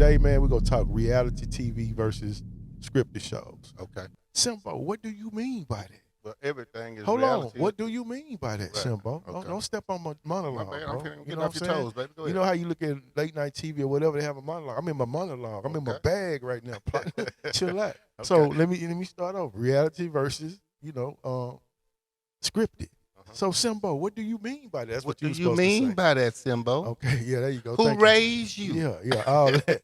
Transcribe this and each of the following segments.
today, man, we're gonna talk reality TV versus scripted shows. Okay. Simbo, what do you mean by that? But everything is Hold reality. on. What do you mean by that, Right. Simbo? Okay. Don't step on my monologue, My bad. bro. I'm getting You know off what I'm your saying? toes, baby. Go You ahead. know how you look at late night TV or whatever, they have a monologue. I'm in my monologue. I'm in my Okay. bag right now. Chill out. Okay. So let me start over. Reality versus, scripted. So Simbo, what do you mean by that? That's What what you do were you supposed to mean say. by that, Simbo? Okay, yeah, there you go. Who Thank you. raised you? Yeah, all that.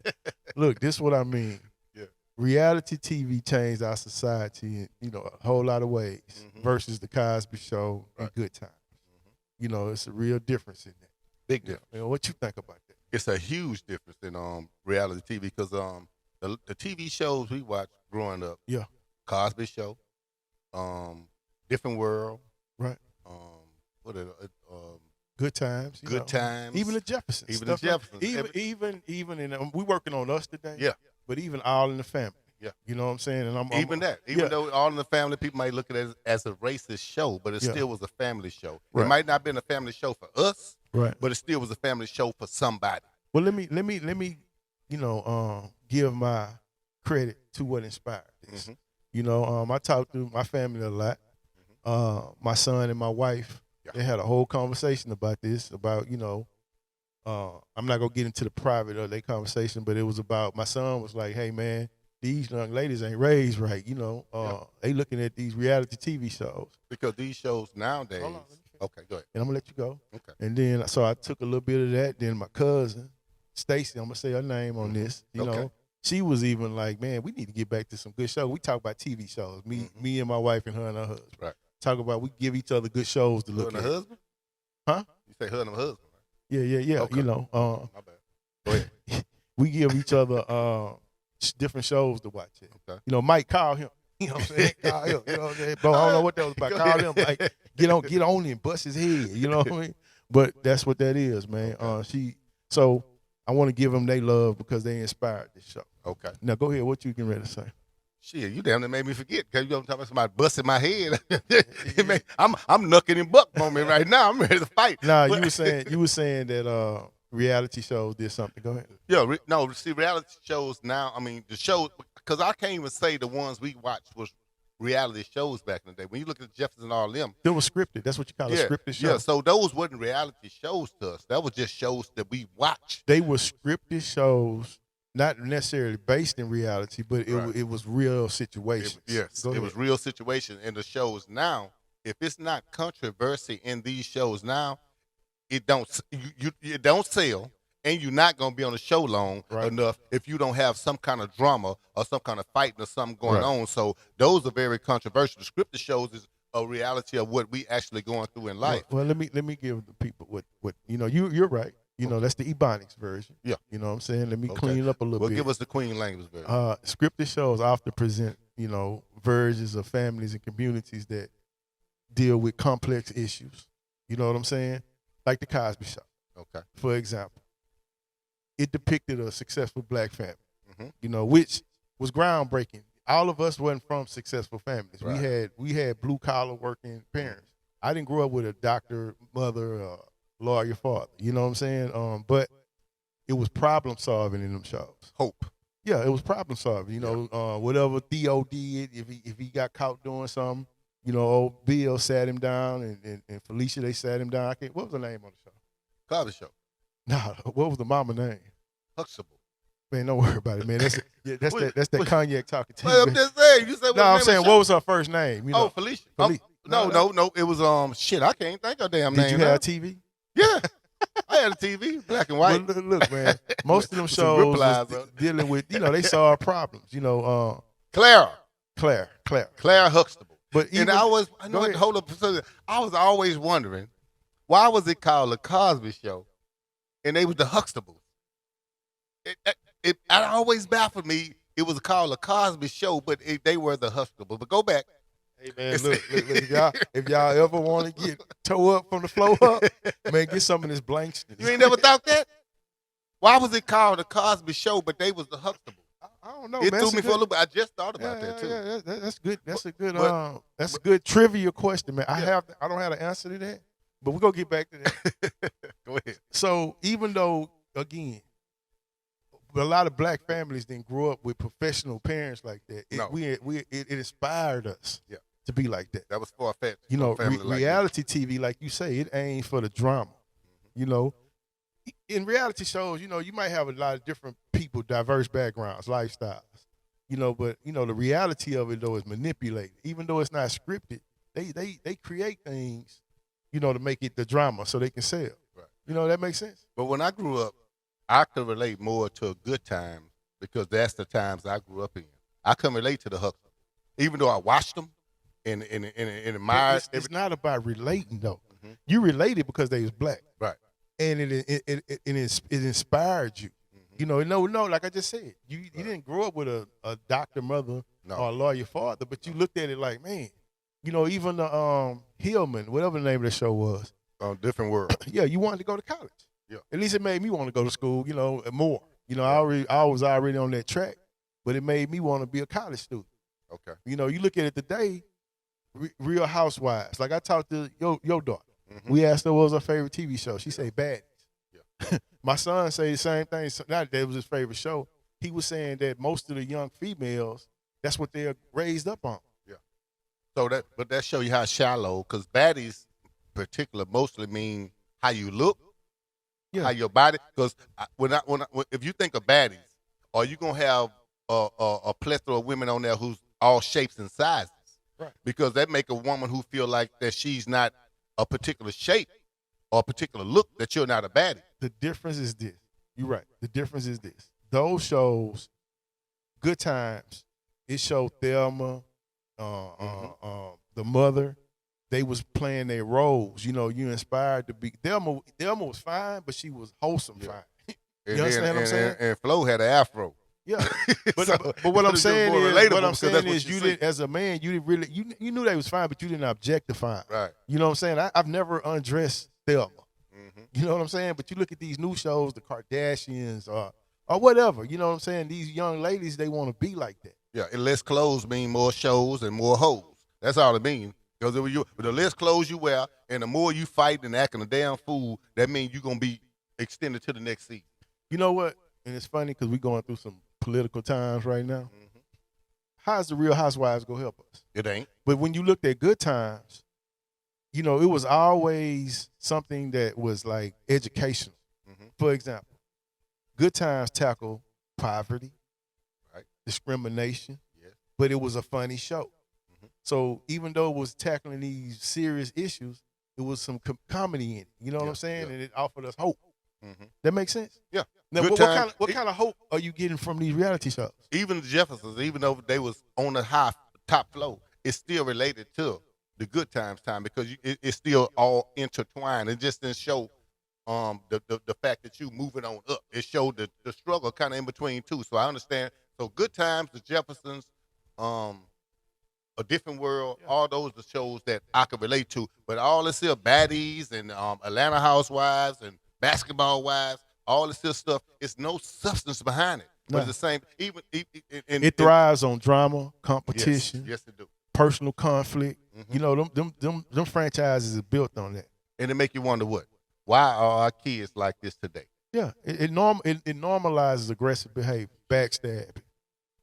Look, this is what I mean. Yeah. Reality TV changed our society in, a whole lot of ways versus the Cosby Show and Good Times. It's a real difference in that. Big difference. What you think about that? It's a huge difference in reality TV because the TV shows we watched growing up. Yeah. Cosby Show, Different World. Right. What are Good Times. Good Times. Even the Jeffersons. Even the Jeffersons. Even in we working on Us today. Yeah. But even All in the Family. Yeah. You know what I'm saying? And Even though All in the Family, people might look at it as a racist show, but it still was a family show. Right. It might not have been a family show for us, right, but it still was a family show for somebody. Well, let me, give my credit to what inspired this. I talked to my family a lot. My son and my wife, they had a whole conversation about this. About I'm not gonna get into the private of their conversation, but it was about my son was like, "Hey man, these young ladies ain't raised right. They looking at these reality TV shows because these shows nowadays." Hold on, okay, go ahead. And I'm gonna let you go. Okay. And then so I took a little bit of that. Then my cousin Stacy, I'm gonna say her name on this. She was even like, "Man, we need to get back to some good shows." We talk about TV shows. Me and my wife and her husband. Right. Talk about we give each other good shows to look at. Her husband? Huh? You say her and her husband? Right? Yeah. Okay. My bad. Go ahead. We give each other different shows to watch. Okay. Mike, call him. You know what I'm saying? Call him. You know what I'm saying? Bro, I don't know what that was about. Call him. Like, get on him, bust his head. You know what I mean? But that's what that is, man. Okay. So I want to give them their love because they inspired this show. Okay. Now go ahead. What you getting ready to say? Shit, you damn near made me forget because you talking about somebody busting my head. I'm knucking and buck moment right now. I'm ready to fight. Nah, you were saying that reality shows did something. Go ahead. Yeah, see, reality shows now. I mean, the shows because I can't even say the ones we watched was reality shows back in the day. When you look at Jefferson and all them, they were scripted. That's what you call a scripted show. Yeah, so those wasn't reality shows to us. That was just shows that we watched. They were scripted shows. Not necessarily based in reality, but it was real situations. It was real situations in the shows now. If it's not controversy in these shows now, it don't sell, and you're not gonna be on the show long enough if you don't have some kind of drama or some kind of fighting or something going on. So those are very controversial. The scripted shows is a reality of what we actually going through in life. Well, let me give the people what you're right. That's the Ebonics version. Yeah. You know what I'm saying? Let me clean it up a little bit. Well, give us the Queen language version. Scripted shows often present, versions of families and communities that deal with complex issues. You know what I'm saying? Like the Cosby Show. Okay. For example. It depicted a successful black family, which was groundbreaking. All of us wasn't from successful families. Right. We had blue collar working parents. I didn't grow up with a doctor, mother, lawyer, father. You know what I'm saying? But it was problem solving in them shows. Hope. Yeah, it was problem solving. Whatever Theo did, if he got caught doing something, old Bill sat him down and Felicia, they sat him down. What was the name on the show? Cosby Show. Nah, what was the mama name? Huxtable. Man, don't worry about it, man. That's that cognac talking to you. Well, I'm just saying. You said no, I'm saying what was her first name? Felicia. No. It was shit. I can't think of damn name. Did you have TV? Yeah, I had a TV, black and white. Well, look, man. Most of them shows was dealing with they solve problems. Claire Huxtable. But even, I was always wondering why was it called the Cosby Show, and they was the Huxtables. It always baffled me. It was called the Cosby Show, but they were the Huxtables. But go back. Hey man, look, if y'all ever want to get toe up from the floor up, man, get some of this blank shit. You ain't never thought that? Why was it called the Cosby Show, but they was the Huxtables? I don't know. It man. threw me for a little bit. I just thought about that too. Yeah, that's good. That's a good trivia question, man. I don't have the answer to that, but we're gonna get back to that. Go ahead. So even though, again, a lot of black families didn't grow up with professional parents like that. No. It inspired us to be like that. That was far-fetched. You know, reality TV, like you say, it ain't for the drama. You know, in reality shows, you know, you might have a lot of different people, diverse backgrounds, lifestyles. You know, but you know, the reality of it though is manipulated. Even though it's not scripted, they create things, you know, to make it the drama so they can sell. Right. You know, that makes sense. But when I grew up, I could relate more to a good time because that's the times I grew up in. I couldn't relate to the hustle, even though I watched them and admired. It's not about relating though. Mm-hmm. You related because they was black, right? And it inspired you. Mm-hmm. You know, like I just said, you didn't grow up with a doctor mother or a lawyer father, but you looked at it like, man, you know, even the Hillman, whatever the name of the show was, Different World. Yeah, you wanted to go to college. Yeah. At least it made me want to go to school, you know, more. You know, I was already on that track, but it made me want to be a college student. Okay. You know, you look at it today, Real Housewives. Like I talked to your daughter. Mm-hmm. We asked her what was her favorite TV show. She said Baddies. Yeah. My son say the same thing. Not that it was his favorite show. He was saying that most of the young females, that's what they're raised up on. Yeah. So that show you how shallow, because Baddies in particular mostly mean how you look. Yeah. How your body, because if you think of baddies, are you gonna have a plethora of women on there who's all shapes and sizes? Right. Because that make a woman who feel like that she's not a particular shape or a particular look, that you're not a baddie. The difference is this. You're right. The difference is this. Those shows, Good Times, it showed Thelma, the mother. They was playing their roles. You know, you inspired to be. Thelma was fine, but she was wholesome fine. You understand what I'm saying? And Flo had an afro. Yeah, but what I'm saying is, you didn't, as a man, you didn't really, you knew they was fine, but you didn't objectify. Right. You know what I'm saying? I've never undressed Thelma. Mm-hmm. You know what I'm saying? But you look at these new shows, the Kardashians, or whatever. You know what I'm saying? These young ladies, they want to be like that. Yeah, and less clothes mean more shows and more hoes. That's all it means. Because the less clothes you wear and the more you fight and acting a damn fool, that means you're going to be extended to the next season. You know what? And it's funny because we're going through some political times right now. Mm-hmm. How's the Real Housewives going to help us? It ain't. But when you looked at Good Times, you know, it was always something that was like educational. Mm-hmm. For example, Good Times tackle poverty, right, discrimination, but it was a funny show. So even though it was tackling these serious issues, it was some comedy in it. You know what I'm saying? And it offered us hope. Mm-hmm. That makes sense? Yeah. Now, what kind of hope are you getting from these reality shows? Even the Jeffersons, even though they was on the top floor, it's still related to the Good Times time because it's still all intertwined. It just didn't show the fact that you moving on up. It showed the struggle kind of in between too. So I understand. So Good Times, the Jeffersons, A Different World, all those are shows that I could relate to. But all this here, Baddies and Atlanta Housewives and Basketball Wives, all this here stuff, it's no substance behind it. But it's the same. It thrives on drama, competition. Yes, it do. Personal conflict. Mm-hmm. You know, them franchises are built on that. And it make you wonder why are our kids like this today? Yeah, it normalizes aggressive behavior, backstabbing,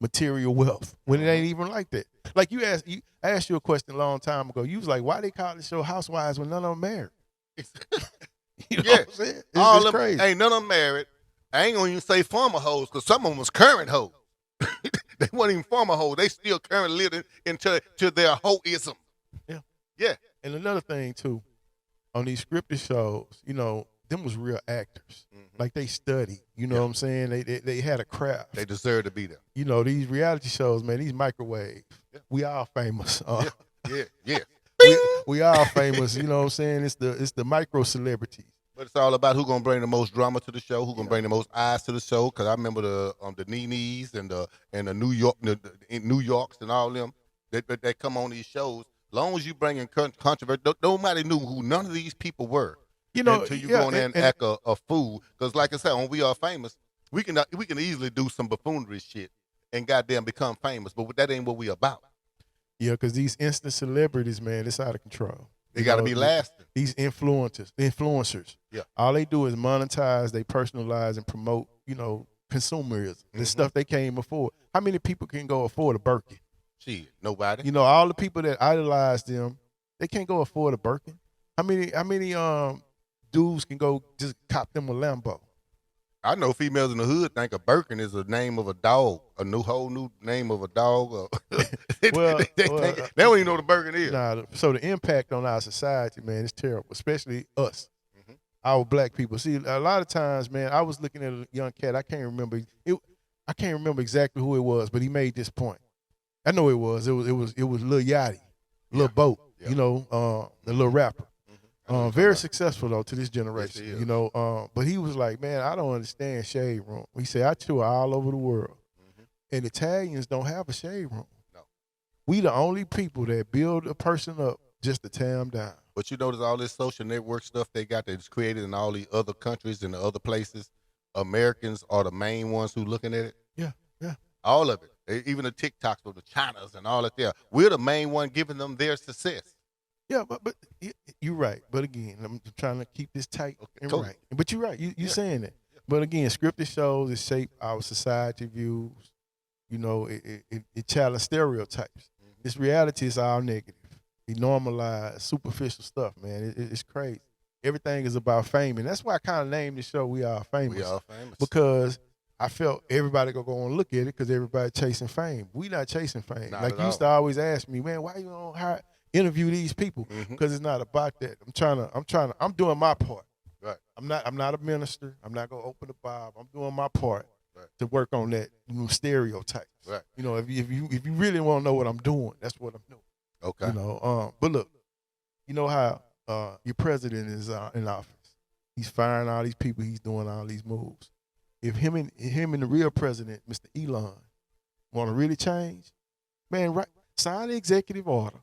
material wealth, when it ain't even like that. Like I asked you a question a long time ago. You was like, why they call the show Housewives when none of them married? You know what I'm saying? It's crazy. Ain't none of them married. I ain't gonna even say former hoes because some of them was current hoes. They weren't even former hoes. They still currently living into their hoism. Yeah. Yeah. And another thing too, on these scripted shows, you know, them was real actors. Mm-hmm. Like they studied. You know what I'm saying? They had a craft. They deserve to be there. You know, these reality shows, man, these microwaves. Yeah. We all famous. Yeah. We all famous. You know what I'm saying? It's the micro celebrities. But it's all about who gonna bring the most drama to the show, who gonna bring the most eyes to the show. Because I remember the Nenes and the New Yorks and all them that come on these shows. As long as you bring in controversy, nobody knew who none of these people were. You know, until you go in there and act a fool. Because like I said, when We Are Famous, we can easily do some buffoonery shit and goddamn become famous. But that ain't what we about. Yeah, because these instant celebrities, man, it's out of control. They got to be lasting. These influencers. Yeah. All they do is monetize, they personalize and promote, you know, consumerism, the stuff they can't even afford. How many people can go afford a Birkin? Shit, nobody. You know, all the people that idolize them, they can't go afford a Birkin. How many dudes can go just cop them a Lambo? I know females in the hood think a Birkin is the name of a dog, whole new name of a dog. They don't even know what a Birkin is. Nah, so the impact on our society, man, is terrible, especially us, our black people. See, a lot of times, man, I was looking at a young cat. I can't remember exactly who it was, but he made this point. I know it was Lil Yachty, Lil Boat, you know, the little rapper. Very successful though to this generation, you know. But he was like, man, I don't understand shade room. He said, I tour all over the world, and Italians don't have a shade room. No, we the only people that build a person up just to tear them down. But you notice all this social network stuff they got that's created in all the other countries and the other places. Americans are the main ones who looking at it. Yeah. All of it, even the TikToks of the Chinas and all that. There, we're the main one giving them their success. Yeah, but you're right. But again, I'm trying to keep this tight and right. But you're right. You're saying that. But again, scripted shows it shape our society views. You know, it challenge stereotypes. This reality is all negative. It normalize superficial stuff, man. It's crazy. Everything is about fame, and that's why I kind of named the show "We Are Famous." We are famous because I felt everybody gonna go and look at it because everybody chasing fame. We not chasing fame. Not like you used to always ask me, man, why you don't interview these people? Because it's not about that. I'm doing my part. Right. I'm not a minister. I'm not gonna open the Bible. I'm doing my part to work on that stereotypes. Right. You know, if you really want to know what I'm doing, that's what I'm doing. Okay. You know, but look, you know how your president is in office. He's firing all these people. He's doing all these moves. If him and the real president, Mr. Elon, want to really change, man, sign the executive order,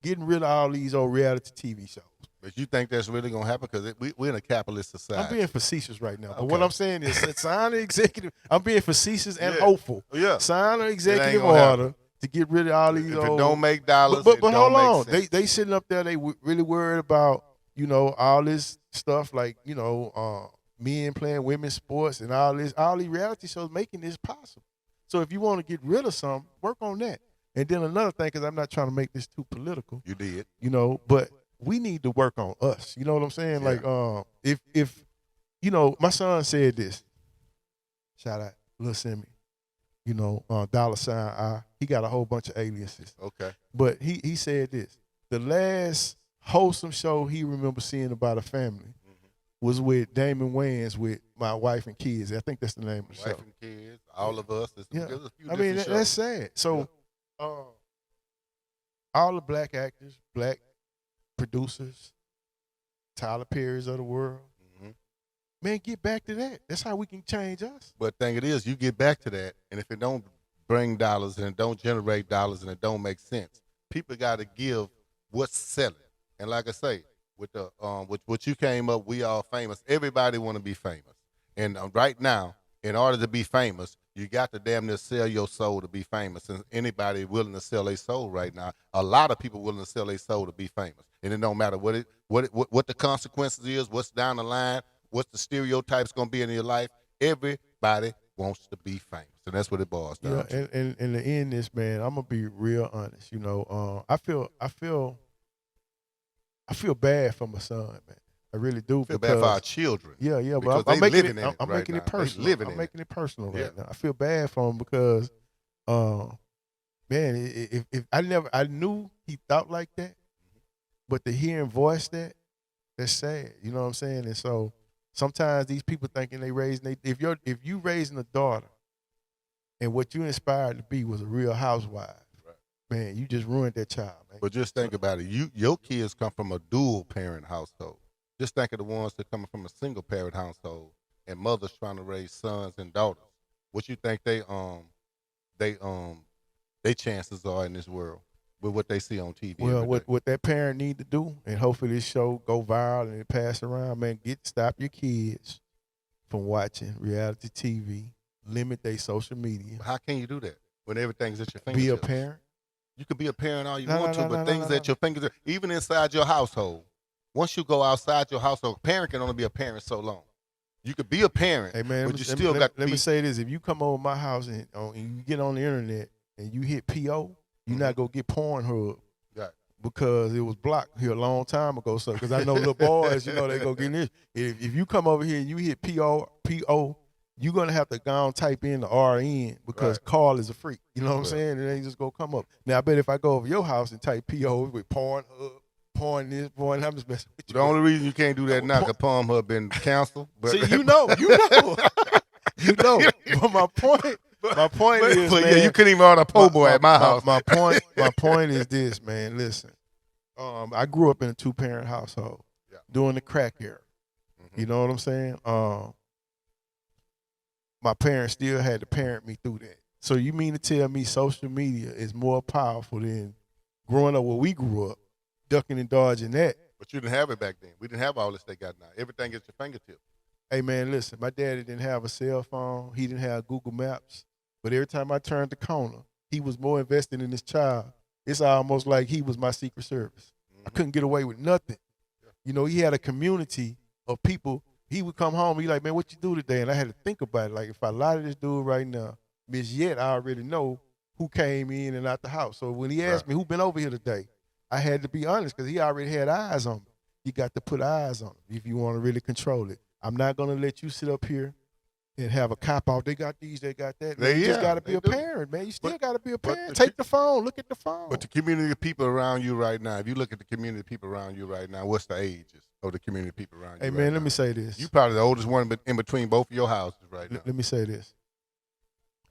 getting rid of all these old reality TV shows. But you think that's really gonna happen? Because we're in a capitalist society. I'm being facetious right now, but what I'm saying is, sign the executive. I'm being facetious and hopeful. Yeah. Sign the executive order to get rid of all these. If it don't make dollars, but hold on, sense. they sitting up there. They really worried about all this stuff like men playing women's sports and all these reality shows making this possible. So if you want to get rid of something, work on that. And then another thing, because I'm not trying to make this too political. You did. But we need to work on us. You know what I'm saying? Yeah. Like if my son said this. Shout out Lil Simmy. $I. He got a whole bunch of aliases. Okay. But he said this. The last wholesome show he remember seeing about a family was with Damon Wayans with My Wife and Kids. I think that's the name of the show. Wife and Kids, All of Us. There's a few that's shows. sad. So all the black actors, black producers, Tyler Perry's of the world, man, get back to that. That's how we can change us. But the thing it is, you get back to that, and if it don't bring dollars and it don't generate dollars and it don't make sense, people got to give what's selling. And like I say, with the with what you came up, we all famous. Everybody want to be famous, and right now, in order to be famous, you got to damn near sell your soul to be famous. And anybody willing to sell their soul right now, a lot of people willing to sell their soul to be famous. And it don't matter what the consequences is, what's down the line, what's the stereotypes gonna be in your life. Everybody wants to be famous, and that's what it boils down to. And to end this, man, I'm gonna be real honest. I feel bad for my son, man. I really do. Feel bad for our children. Yeah, but I'm making it personal. I'm making it personal right now. I feel bad for him because, man, if I knew he thought like that, but to hear him voice that's sad. You know what I'm saying? And so sometimes these people thinking they raising if you raising a daughter, and what you inspired to be was a real housewife. Man, you just ruined that child, man. But just think about it. Your kids come from a dual parent household. Just think of the ones that coming from a single parent household and mothers trying to raise sons and daughters. What you think they chances are in this world with what they see on TV? Well, what that parent need to do, and hopefully this show go viral and it pass around, man, stop your kids from watching reality TV. Limit their social media. How can you do that when everything's at your fingertips? Be a parent. You can be a parent all you want to, but things at your fingertips, even inside your household. Once you go outside your household, a parent can only be a parent so long. You could be a parent, hey man, but you still got. Let me say this: if you come over my house and you get on the internet and you hit PO, you're not gonna get Pornhub. Right. Because it was blocked here a long time ago. So, because I know little boys, they go get this. If you come over here and you hit PO, you're gonna have to go and type in the RN because Carl is a freak. You know what I'm saying? It ain't just gonna come up. Now, I bet if I go over your house and type PO with Pornhub, porn this, porn, I'm just messing with you. The only reason you can't do that now because Pornhub been canceled. But see, you know. But my point is, man, yeah, you couldn't even order a po' boy at my house. My point is this, man. Listen, I grew up in a 2-parent household during the crack era. You know what I'm saying? My parents still had to parent me through that. So you mean to tell me social media is more powerful than growing up where we grew up, ducking and dodging that? But you didn't have it back then. We didn't have all this they got now. Everything at your fingertips. Hey, man, listen, my daddy didn't have a cell phone. He didn't have Google Maps. But every time I turned the corner, he was more invested in his child. It's almost like he was my Secret Service. I couldn't get away with nothing. You know, he had a community of people. He would come home, he like, man, what you do today? And I had to think about it. Like, if I lie to this dude right now, Miss Yet, I already know who came in and out the house. So when he asked me who been over here today, I had to be honest because he already had eyes on me. You got to put eyes on him if you want to really control it. I'm not going to let you sit up here and have a cop-out. They got these, they got that. Man, you just got to be a parent, man. You still got to be a parent. Take the phone. Look at the phone. But the community of people around you right now, if you look at the community of people around you right now, what's the ages of the community of people around you Hey, man, let me say this. You probably the oldest one in between both of your houses right now. Let me say this.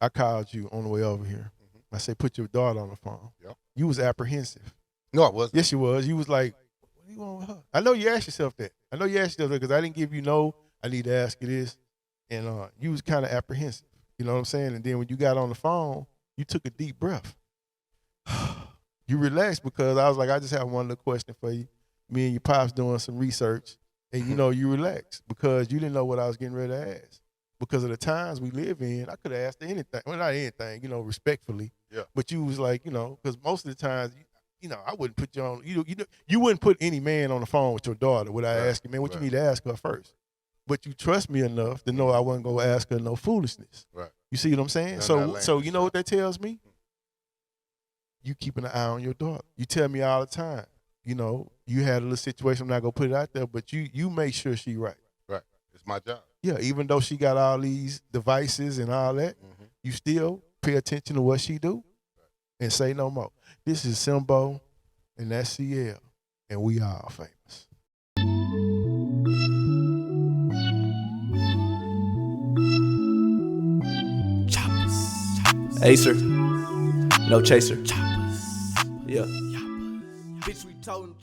I called you on the way over here. I say, put your daughter on the phone. Yep. You was apprehensive. No, I wasn't. Yes, you was. You was like, what do you want with her? I know you asked yourself that. Because I didn't give you no, I need to ask you this. And you was kind of apprehensive. You know what I'm saying? And then when you got on the phone, you took a deep breath. You relaxed because I was like, I just have one little question for you. Me and your pops doing some research. And, you relaxed because you didn't know what I was getting ready to ask. Because of the times we live in, I could have asked her anything. Well, not anything, respectfully. Yeah. But you was like, because most of the times, I wouldn't put you on, you wouldn't put any man on the phone with your daughter without asking, man, what you need to ask her first. But you trust me enough to know I wasn't going to ask her no foolishness. Right. You see what I'm saying? So you know what that tells me? You keeping an eye on your daughter. You tell me all the time, you had a little situation, I'm not going to put it out there, but you make sure she right. Right. It's my job. Yeah, even though she got all these devices and all that, you still pay attention to what she do and say no more. This is Simbo, and that's CL, and we all famous. Acer, no chaser. Yeah. Bitch, we told him